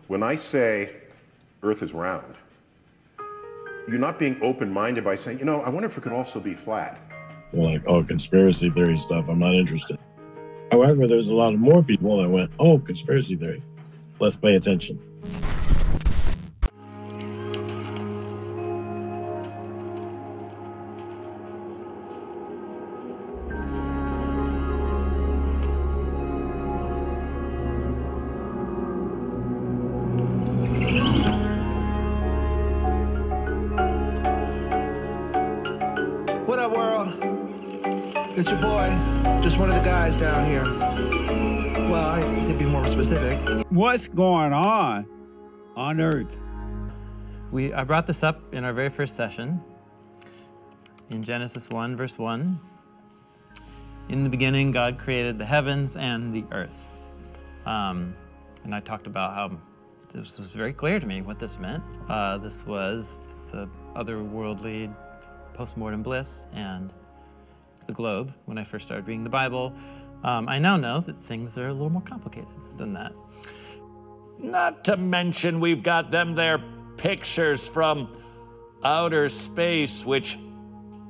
When I say Earth is round, you're not being open-minded by saying, I wonder if it could also be flat. They're like, oh, conspiracy theory stuff, I'm not interested. However, there's a lot of more people that went, oh, conspiracy theory. Let's pay attention. What up, world? It's your boy, just one of the guys down here. Well, I could be more specific. What's going on Earth? I brought this up in our very first session in Genesis 1, verse 1. In the beginning, God created the heavens and the earth. And I talked about how this was very clear to me what this meant. This was the otherworldly postmortem bliss and the globe when I first started reading the Bible. I now know that things are a little more complicated than that. Not to mention we've got them there pictures from outer space, which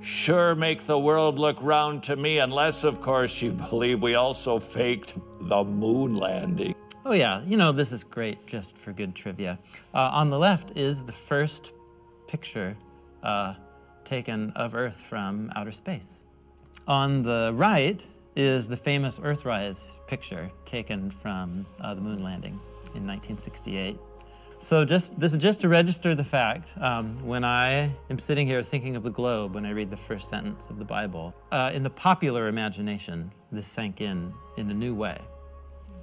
sure make the world look round to me, unless, of course, you believe we also faked the moon landing. Oh yeah, this is great just for good trivia. On the left is the first picture taken of Earth from outer space. On the right is the famous Earthrise picture taken from the moon landing in 1968. So this is just to register the fact, when I am sitting here thinking of the globe when I read the first sentence of the Bible, in the popular imagination, this sank in a new way,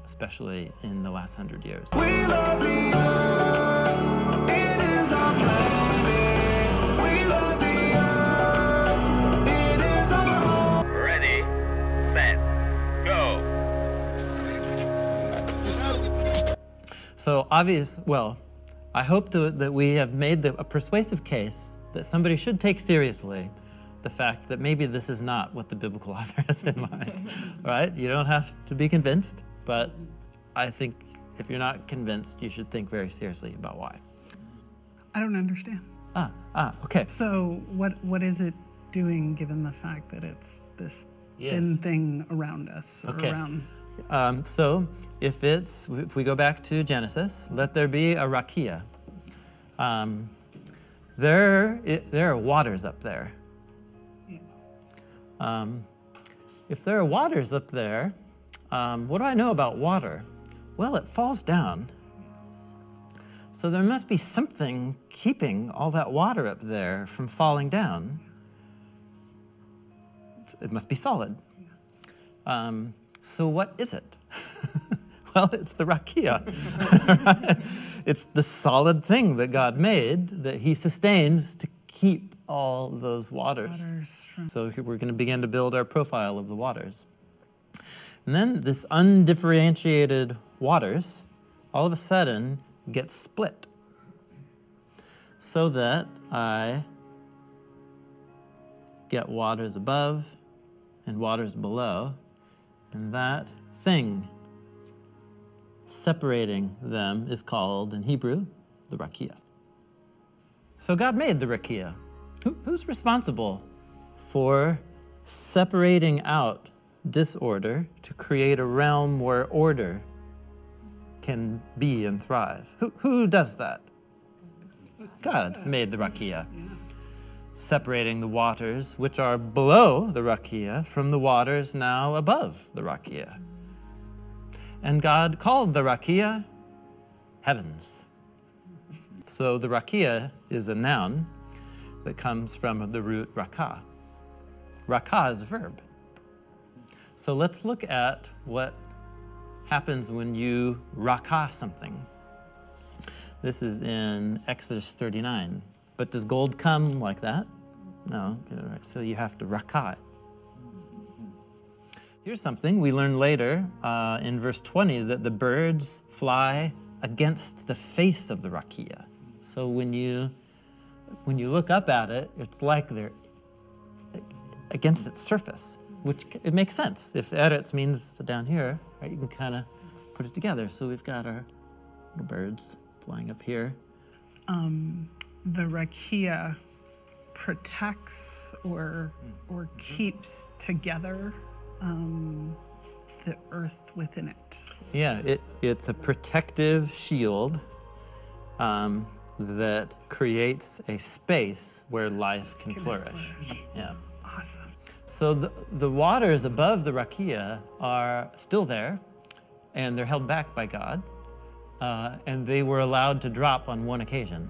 especially in the last 100 years. We love the earth, it is our planet. We love the earth, it is our home. Ready, set, go. So I hope that we have made a persuasive case that somebody should take seriously the fact that maybe this is not what the biblical author has in mind, right? You don't have to be convinced, but I think if you're not convinced, you should think very seriously about why. I don't understand. Okay. So what is it doing given the fact that it's this thin thing around us? Or around... So if we go back to Genesis, let there be a rakia. There are waters up there. If there are waters up there, what do I know about water? Well, it falls down. So there must be something keeping all that water up there from falling down. It must be solid. So what is it? Well, it's the rakia. Right? It's the solid thing that God made that he sustains to keep all those waters. So we're going to begin to build our profile of the waters. And then this undifferentiated waters all of a sudden get split so that I get waters above and waters below, and that thing separating them is called, in Hebrew, the rakia. So God made the rakia. Who's responsible for separating out disorder to create a realm where order can be and thrive? Who does that? God made the rakia. Separating the waters which are below the rakia from the waters now above the rakia. And God called the rakia heavens. So the rakia is a noun that comes from the root rakah. Rakah is a verb. So let's look at what happens when you rakah something. This is in Exodus 39. But does gold come like that? No. So you have to rakah it. Here's something we learn later in verse 20, that the birds fly against the face of the rakia. So when you look up at it, it's like they're against its surface, which it makes sense. If eretz means down here, right, you can kind of put it together. So we've got our little birds flying up here. The rakia protects or keeps together the earth within it. Yeah, it's a protective shield that creates a space where life can flourish. Yeah. Awesome. So the waters above the rakia are still there, and they're held back by God, and they were allowed to drop on one occasion,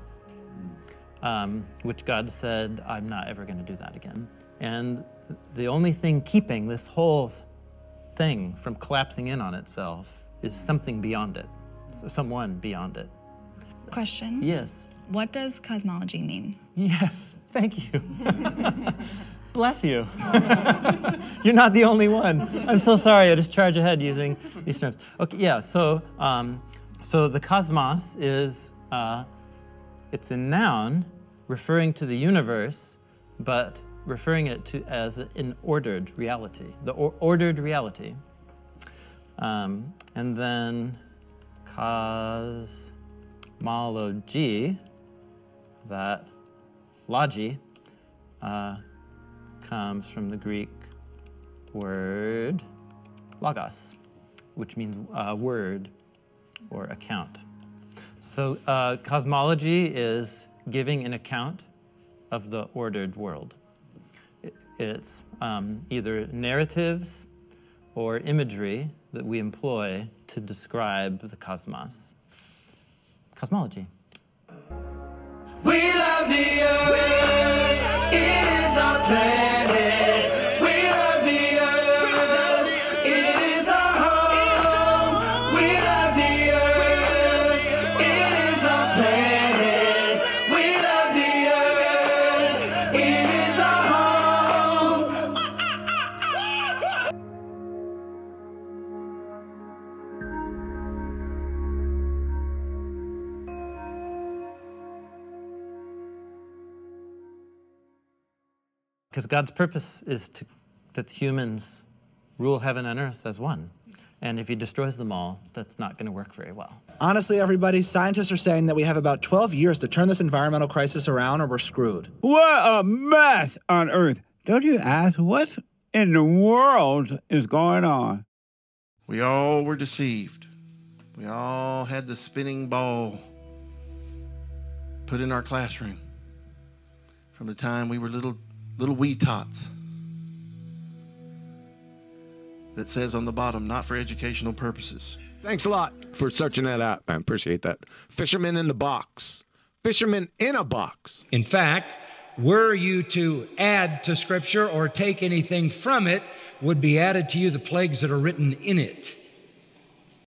which God said, I'm not ever going to do that again. And the only thing keeping this whole thing from collapsing in on itself is something beyond it, so someone beyond it. Question? Yes. What does cosmology mean? Yes, thank you. Bless you. You're not the only one. I'm so sorry, I just charge ahead using these terms. Okay, yeah, so the cosmos is, it's a noun referring to the universe, but referring it to as an ordered reality, the ordered reality. And then cosmology, that logi, comes from the Greek word logos, which means word or account. So cosmology is giving an account of the ordered world. It's either narratives or imagery that we employ to describe the cosmos. Cosmology. We love the earth, it is our planet. We love the earth, it is our home. We love the earth, it is our planet. We love the earth, it is our home. Because God's purpose is that humans rule heaven and earth as one. And if he destroys them all, that's not going to work very well. Honestly, everybody, scientists are saying that we have about 12 years to turn this environmental crisis around or we're screwed. What a mess on Earth. Don't you ask, what in the world is going on? We all were deceived. We all had the spinning ball put in our classroom from the time we were little wee tots that says on the bottom, not for educational purposes. Thanks a lot for searching that out. I appreciate that. Fisherman in the box. Fisherman in a box. In fact, were you to add to Scripture or take anything from it, would be added to you the plagues that are written in it.